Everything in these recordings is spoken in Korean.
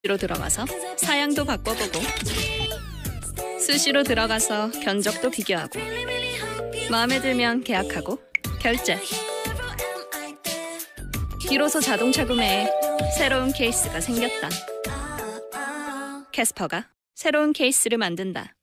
로 들어가서 사양도 바꿔보고 수시로 들어가서 견적도 비교하고 마음에 들면 계약하고 결제. 비로소 자동차 구매에 새로운 케이스가 생겼다. 캐스퍼가 새로운 케이스를 만든다.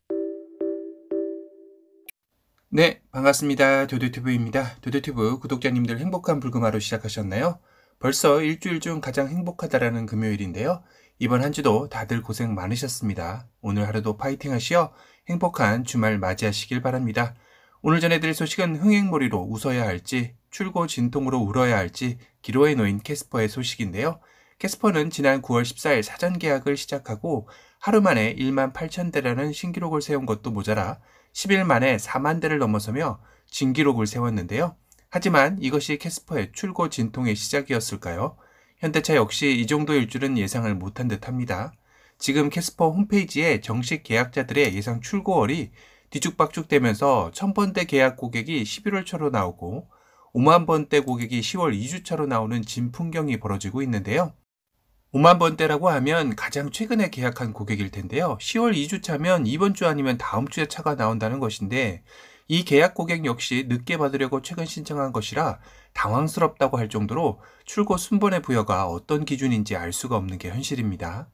네, 반갑습니다. 도도튜브입니다. 도도튜브 구독자님들 행복한 불금하루 시작하셨나요? 벌써 일주일 중 가장 행복하다라는 금요일인데요. 이번 한 주도 다들 고생 많으셨습니다. 오늘 하루도 파이팅 하시어 행복한 주말 맞이하시길 바랍니다. 오늘 전해드릴 소식은 흥행몰이로 웃어야 할지 출고 진통으로 울어야 할지 기로에 놓인 캐스퍼의 소식인데요. 캐스퍼는 지난 9월 14일 사전 계약을 시작하고 하루 만에 1만 8천 대라는 신기록을 세운 것도 모자라 10일 만에 4만 대를 넘어서며 진기록을 세웠는데요. 하지만 이것이 캐스퍼의 출고 진통의 시작이었을까요? 현대차 역시 이 정도일 줄은 예상을 못한 듯합니다. 지금 캐스퍼 홈페이지에 정식 계약자들의 예상 출고월이 뒤죽박죽되면서 1000번대 계약 고객이 11월 초로 나오고 5만 번대 고객이 10월 2주차로 나오는 진풍경이 벌어지고 있는데요. 5만 번대라고 하면 가장 최근에 계약한 고객일 텐데요. 10월 2주차면 이번 주 아니면 다음 주에 차가 나온다는 것인데 이 계약 고객 역시 늦게 받으려고 최근 신청한 것이라 당황스럽다고 할 정도로 출고 순번의 부여가 어떤 기준인지 알 수가 없는 게 현실입니다.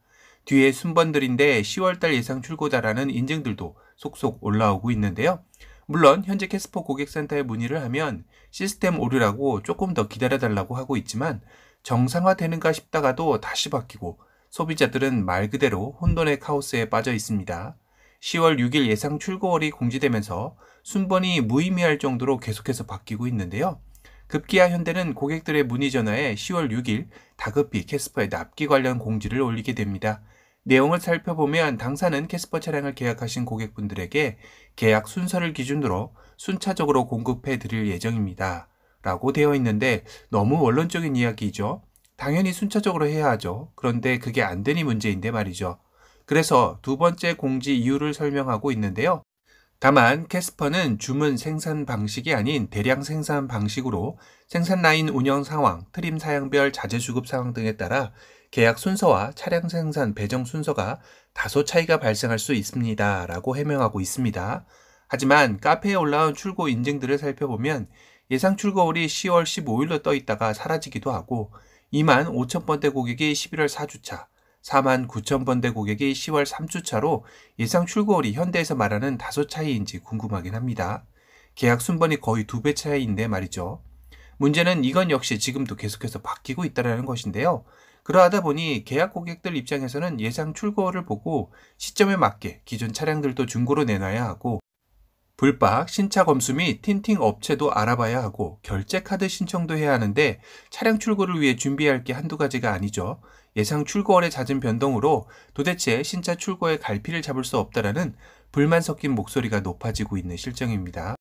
뒤에 순번들인데 10월달 예상 출고다라는 인증들도 속속 올라오고 있는데요. 물론 현재 캐스퍼 고객센터에 문의를 하면 시스템 오류라고 조금 더 기다려달라고 하고 있지만 정상화되는가 싶다가도 다시 바뀌고 소비자들은 말 그대로 혼돈의 카오스에 빠져 있습니다. 10월 6일 예상 출고월이 공지되면서 순번이 무의미할 정도로 계속해서 바뀌고 있는데요. 급기야 현대는 고객들의 문의 전화에 10월 6일 다급히 캐스퍼의 납기 관련 공지를 올리게 됩니다. 내용을 살펴보면 당사는 캐스퍼 차량을 계약하신 고객분들에게 계약 순서를 기준으로 순차적으로 공급해 드릴 예정입니다. 라고 되어 있는데 너무 원론적인 이야기죠. 당연히 순차적으로 해야 하죠. 그런데 그게 안 되니 문제인데 말이죠. 그래서 두 번째 공지 이유를 설명하고 있는데요. 다만 캐스퍼는 주문 생산 방식이 아닌 대량 생산 방식으로 생산 라인 운영 상황, 트림 사양별 자재 주급 상황 등에 따라 계약 순서와 차량 생산 배정 순서가 다소 차이가 발생할 수 있습니다. 라고 해명하고 있습니다. 하지만 카페에 올라온 출고 인증들을 살펴보면 예상 출고월이 10월 15일로 떠 있다가 사라지기도 하고 2만 5천 번대 고객이 11월 4주차, 4만 9천 번대 고객이 10월 3주차로 예상 출고월이 현대에서 말하는 다소 차이인지 궁금하긴 합니다. 계약 순번이 거의 2배 차이인데 말이죠. 문제는 이건 역시 지금도 계속해서 바뀌고 있다는 것인데요. 그러하다 보니 계약 고객들 입장에서는 예상 출고월을 보고 시점에 맞게 기존 차량들도 중고로 내놔야 하고 불박, 신차 검수 및 틴팅 업체도 알아봐야 하고 결제 카드 신청도 해야 하는데 차량 출고를 위해 준비해야 할 게 한두 가지가 아니죠. 예상 출고월의 잦은 변동으로 도대체 신차 출고에 갈피를 잡을 수 없다라는 불만 섞인 목소리가 높아지고 있는 실정입니다.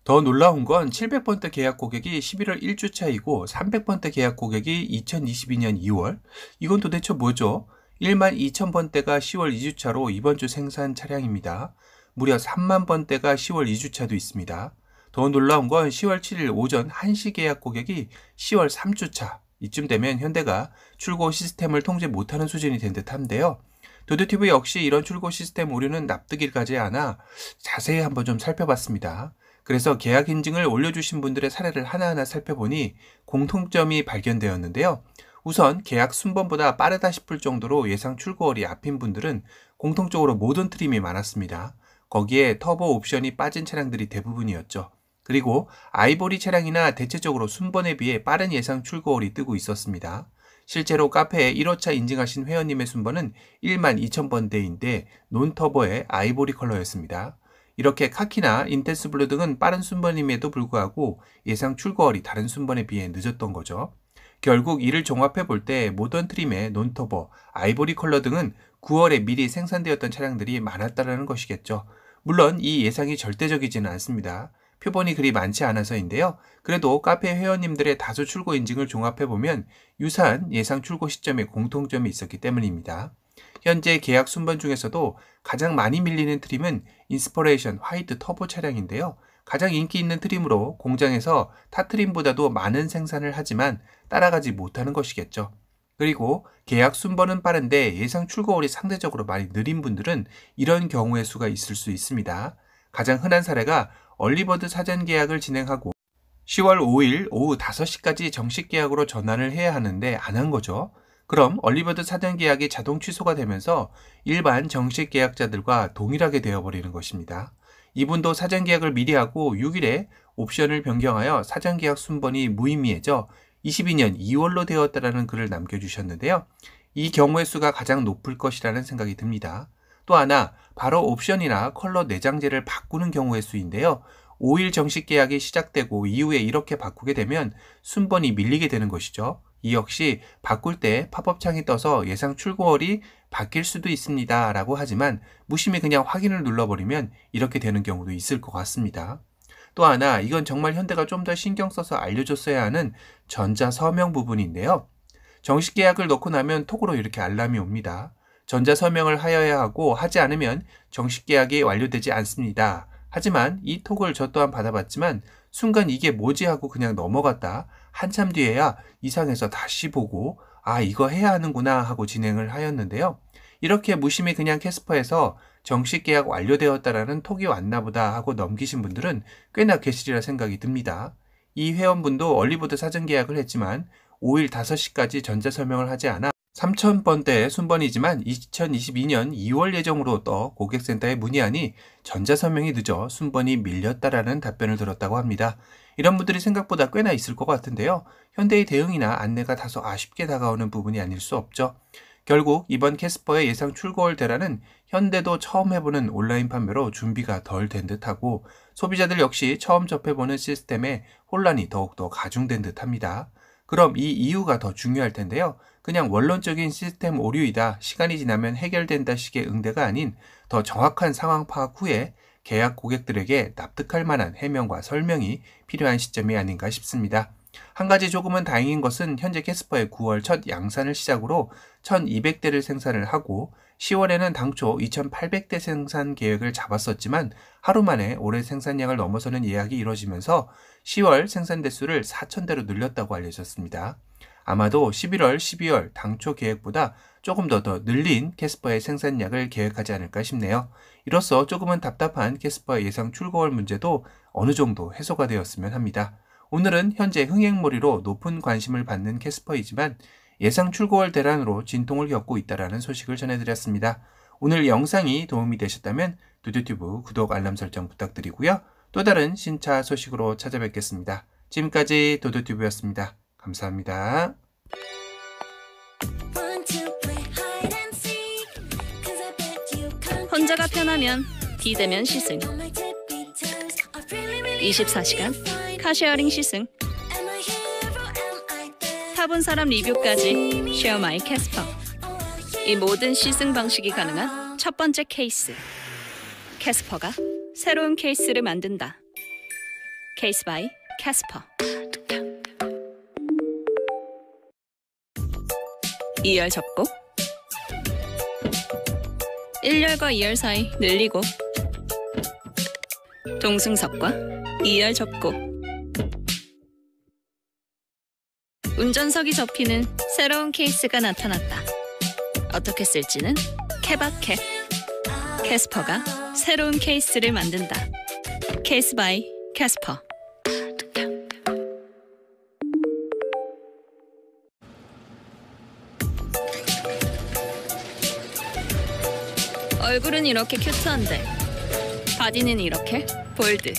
더 놀라운 건 700번대 계약 고객이 11월 1주차이고 300번대 계약 고객이 2022년 2월? 이건 도대체 뭐죠? 1만 2천 번대가 10월 2주차로 이번 주 생산 차량입니다. 무려 3만 번대가 10월 2주차도 있습니다. 더 놀라운 건 10월 7일 오전 1시 계약 고객이 10월 3주차. 이쯤 되면 현대가 출고 시스템을 통제 못하는 수준이 된 듯한데요. 도도튜브 역시 이런 출고 시스템 오류는 납득이 가지 않아 자세히 한번 좀 살펴봤습니다. 그래서 계약 인증을 올려주신 분들의 사례를 하나하나 살펴보니 공통점이 발견되었는데요. 우선 계약 순번보다 빠르다 싶을 정도로 예상 출고월이 앞인 분들은 공통적으로 모든 트림이 많았습니다. 거기에 터보 옵션이 빠진 차량들이 대부분이었죠. 그리고 아이보리 차량이나 대체적으로 순번에 비해 빠른 예상 출고월이 뜨고 있었습니다. 실제로 카페에 1호차 인증하신 회원님의 순번은 1만 2천 번대인데 논터보의 아이보리 컬러였습니다. 이렇게 카키나 인텐스 블루 등은 빠른 순번임에도 불구하고 예상 출고월이 다른 순번에 비해 늦었던 거죠. 결국 이를 종합해 볼 때 모던 트림의 논터보, 아이보리 컬러 등은 9월에 미리 생산되었던 차량들이 많았다는 것이겠죠. 물론 이 예상이 절대적이지는 않습니다. 표본이 그리 많지 않아서인데요. 그래도 카페 회원님들의 다수 출고 인증을 종합해보면 유사한 예상 출고 시점에 공통점이 있었기 때문입니다. 현재 계약 순번 중에서도 가장 많이 밀리는 트림은 인스퍼레이션 화이트 터보 차량인데요. 가장 인기 있는 트림으로 공장에서 타 트림보다도 많은 생산을 하지만 따라가지 못하는 것이겠죠. 그리고 계약 순번은 빠른데 예상 출고월이 상대적으로 많이 느린 분들은 이런 경우의 수가 있을 수 있습니다. 가장 흔한 사례가 얼리버드 사전 계약을 진행하고 10월 5일 오후 5시까지 정식 계약으로 전환을 해야 하는데 안 한 거죠. 그럼 얼리버드 사전 계약이 자동 취소가 되면서 일반 정식 계약자들과 동일하게 되어버리는 것입니다. 이분도 사전 계약을 미리 하고 6일에 옵션을 변경하여 사전 계약 순번이 무의미해져 22년 2월로 되었다라는 글을 남겨주셨는데요. 이 경우의 수가 가장 높을 것이라는 생각이 듭니다. 또 하나, 바로 옵션이나 컬러 내장재를 바꾸는 경우의 수인데요. 5일 정식 계약이 시작되고 이후에 이렇게 바꾸게 되면 순번이 밀리게 되는 것이죠. 이 역시 바꿀 때 팝업 창이 떠서 예상 출고월이 바뀔 수도 있습니다 라고 하지만 무심히 그냥 확인을 눌러버리면 이렇게 되는 경우도 있을 것 같습니다. 또 하나, 이건 정말 현대가 좀 더 신경 써서 알려줬어야 하는 전자서명 부분인데요. 정식 계약을 넣고 나면 톡으로 이렇게 알람이 옵니다. 전자서명을 하여야 하고 하지 않으면 정식 계약이 완료되지 않습니다. 하지만 이 톡을 저 또한 받아봤지만 순간 이게 뭐지 하고 그냥 넘어갔다 한참 뒤에야 이상해서 다시 보고 아 이거 해야 하는구나 하고 진행을 하였는데요. 이렇게 무심히 그냥 캐스퍼에서 정식 계약 완료되었다라는 톡이 왔나 보다 하고 넘기신 분들은 꽤나 계시리라 생각이 듭니다. 이 회원분도 얼리버드 사전 계약을 했지만 5일 5시까지 전자서명을 하지 않아 3000번대의 순번이지만 2022년 2월 예정으로 떠 고객센터에 문의하니 전자서명이 늦어 순번이 밀렸다라는 답변을 들었다고 합니다. 이런 분들이 생각보다 꽤나 있을 것 같은데요. 현대의 대응이나 안내가 다소 아쉽게 다가오는 부분이 아닐 수 없죠. 결국 이번 캐스퍼의 예상 출고월 대란은 현대도 처음 해보는 온라인 판매로 준비가 덜 된 듯하고 소비자들 역시 처음 접해보는 시스템에 혼란이 더욱더 가중된 듯합니다. 그럼 이 이유가 더 중요할 텐데요. 그냥 원론적인 시스템 오류이다, 시간이 지나면 해결된다 식의 응대가 아닌 더 정확한 상황 파악 후에 계약 고객들에게 납득할 만한 해명과 설명이 필요한 시점이 아닌가 싶습니다. 한 가지 조금은 다행인 것은 현재 캐스퍼의 9월 첫 양산을 시작으로 1200대를 생산을 하고 10월에는 당초 2800대 생산 계획을 잡았었지만 하루 만에 올해 생산량을 넘어서는 예약이 이뤄지면서 10월 생산 대수를 4000대로 늘렸다고 알려졌습니다. 아마도 11월, 12월 당초 계획보다 조금 더 늘린 캐스퍼의 생산량을 계획하지 않을까 싶네요. 이로써 조금은 답답한 캐스퍼의 예상 출고월 문제도 어느 정도 해소가 되었으면 합니다. 오늘은 현재 흥행몰이로 높은 관심을 받는 캐스퍼이지만 예상 출고월 대란으로 진통을 겪고 있다는 소식을 전해드렸습니다. 오늘 영상이 도움이 되셨다면 두두튜브 구독 알람 설정 부탁드리고요. 또 다른 신차 소식으로 찾아뵙겠습니다. 지금까지 두두튜브였습니다. 감사합니다. 혼자가 편하면 D되면 시승 24시간 카쉐어링 시승 타본 사람 리뷰까지 쉐어 마이 캐스퍼 이 모든 시승 방식이 가능한 첫 번째 케이스 캐스퍼가 새로운 케이스를 만든다. 케이스 바이 캐스퍼 2열 접고 1열과 2열 사이 늘리고 동승석과 2열 접고 운전석이 접히는 새로운 케이스가 나타났다. 어떻게 쓸지는 케바캡 캐스퍼가 새로운 케이스를 만든다. 케이스 바이 캐스퍼 얼굴은 이렇게 큐트한데 바디는 이렇게 볼드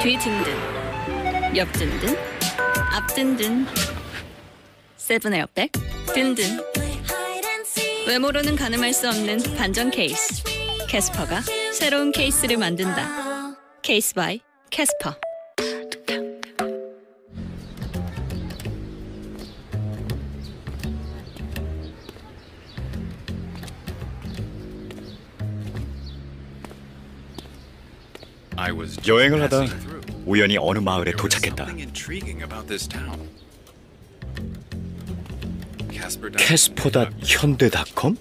뒤 든든 옆 든든 앞 든든 세븐 에어백 든든 외모로는 가늠할 수 없는 반전 케이스 캐스퍼가 새로운 케이스를 만든다. 케이스 바이 캐스퍼 여행을 하다 우연히 어느 마을에 도착했다. 캐스퍼.현대.com?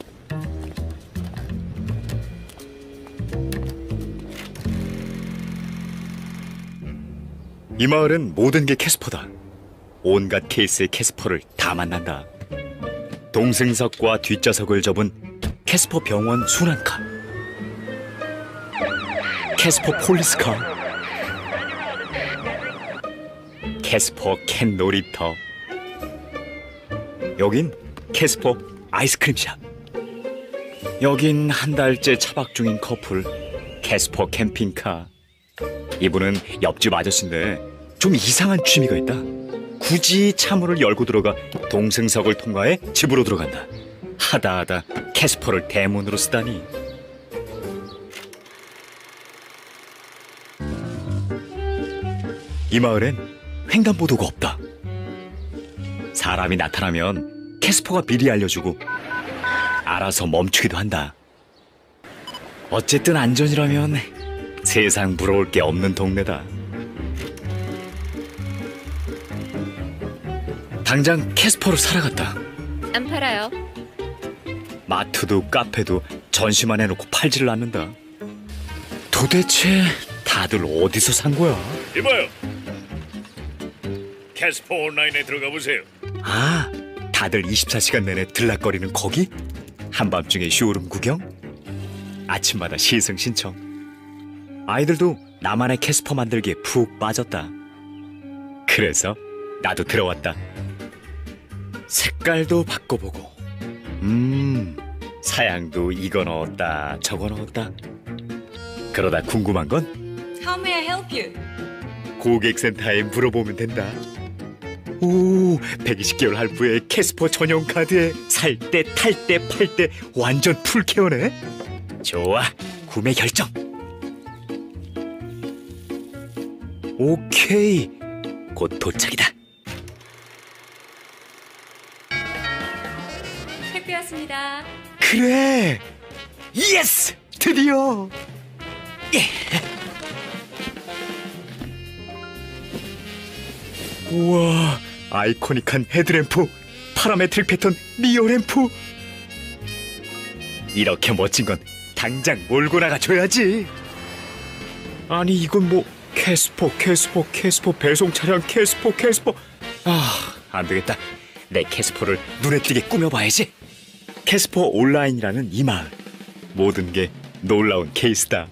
이 마을은 모든 게 캐스퍼다. 온갖 케이스의 캐스퍼를 다 만난다. 동승석과 뒷좌석을 접은 캐스퍼 병원 순환카, 캐스퍼 폴리스카, 캐스퍼 캔 놀이터, 여긴 캐스퍼 아이스크림샵, 여긴 한 달째 차박 중인 커플 캐스퍼 캠핑카. 이분은 옆집 아저씨인데 좀 이상한 취미가 있다. 굳이 차문을 열고 들어가 동승석을 통과해 집으로 들어간다. 하다하다 캐스퍼를 대문으로 쓰다니. 이 마을엔 횡단보도가 없다. 사람이 나타나면 캐스퍼가 미리 알려주고 알아서 멈추기도 한다. 어쨌든 안전이라면 세상 부러울 게 없는 동네다. 당장 캐스퍼로 살아갔다. 안 팔아요. 마트도 카페도 전시만 해놓고 팔지를 않는다. 도대체 다들 어디서 산 거야? 이봐요. 캐스퍼 온라인에 들어가 보세요. 아, 다들 24시간 내내 들락거리는 거기? 한밤중에 쇼룸 구경? 아침마다 시승 신청. 아이들도 나만의 캐스퍼 만들기에 푹 빠졌다. 그래서 나도 들어왔다. 색깔도 바꿔보고, 사양도 이거 넣었다 저거 넣었다. 그러다 궁금한 건 How may I help you? 고객센터에 물어보면 된다. 오, 120개월 할부에 캐스퍼 전용 카드에 살 때, 탈 때, 팔 때 완전 풀케어네. 좋아, 구매 결정. 오케이, 곧 도착이다. 택배 왔습니다. 그래, 예스, 드디어. 예. 우와, 아이코닉한 헤드램프, 파라메트릭 패턴 리어 램프. 이렇게 멋진 건 당장 몰고 나가줘야지. 아니 이건 뭐 캐스퍼 배송 차량 캐스퍼. 아, 안 되겠다. 내 캐스퍼를 눈에 띄게 꾸며봐야지. 캐스퍼 온라인이라는 이 마을, 모든 게 놀라운 케이스다.